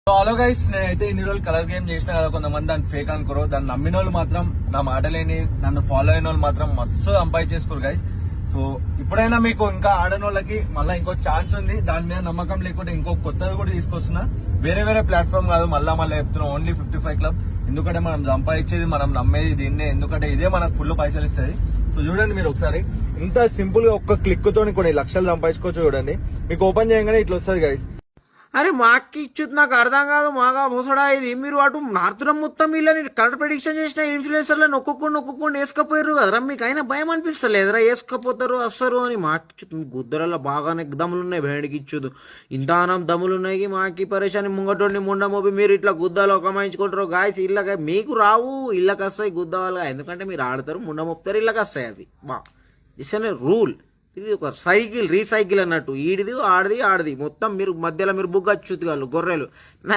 Hello guys, నేనైతే ఇన్ని రోజులు కలర్ గేమ్ చేసిన కదా, కొంతమంది దాన్ని ఫేక్ అనుకోరు. దాన్ని నమ్మిన వాళ్ళు మాత్రం, నా మాటలేని నన్ను ఫాలో అయిన వాళ్ళు మాత్రం మస్తు సంపాదించేసుకోరు గైస్. సో ఇప్పుడైనా మీకు ఇంకా ఆడని వాళ్ళకి మళ్ళీ ఇంకో ఛాన్స్ ఉంది. దాని మీద నమ్మకం లేకుంటే ఇంకో కొత్తది కూడా తీసుకొస్తున్నా. వేరే ప్లాట్ఫామ్ కాదు, మళ్ళీ చెప్తున్నా, ఓన్లీ 55 క్లబ్. ఎందుకంటే మనం సంపాదించేది, మనం నమ్మేది దీన్నే. ఎందుకంటే ఇదే మనకు ఫుల్ పైసలు ఇస్తుంది. సో చూడండి మీరు ఒకసారి, ఇంత సింపుల్ గా ఒక్క క్లిక్ తోని కొన్ని లక్షలు సంపాదించుకోవచ్చు. చూడండి, మీకు ఓపెన్ చేయగానే ఇట్లా వస్తుంది గైస్. అరే మాకి ఇచ్చుది నాకు అర్థం కాదు. మాగా ముసడా ఇది. మీరు అటు నార్త్లో మొత్తం వీళ్ళని కరెక్ట్ ప్రెడిక్షన్ చేసిన ఇన్ఫ్లుయెన్సర్లను ఒక్కొక్కడిని వేసుకపోయారు కదరా. మీకు అయినా భయం అనిపిస్తలేదురా వేసుకపోతారు వస్తారు అని? మాకి గుద్దలలో బాగానే దమ్ములు ఉన్నాయి, బయటికి ఇచ్చుదు ఇంతానం దమ్ములు ఉన్నాయి. మాకి పరేషాని ముంగటోడిని ముండమోపి మీరు ఇట్లా గుద్దలు ఒకమాయించుకుంటారు గాయస్. ఇళ్ళకి మీకు రావు, ఇళ్ళకి వస్తాయి గుద్దవాళ్ళగా. ఎందుకంటే మీరు ఆడతారు, ముండమోపుతారు, ఇళ్ళకి వస్తాయి అవి. బా దిస్ అనే రూల్. ఇది ఒక సైకిల్, రీసైకిల్ అన్నట్టు. ఈడిది ఆడిది మొత్తం మీరు మధ్యలో మీరు బుగ్గ చూతుగాళ్ళు గొర్రెలు.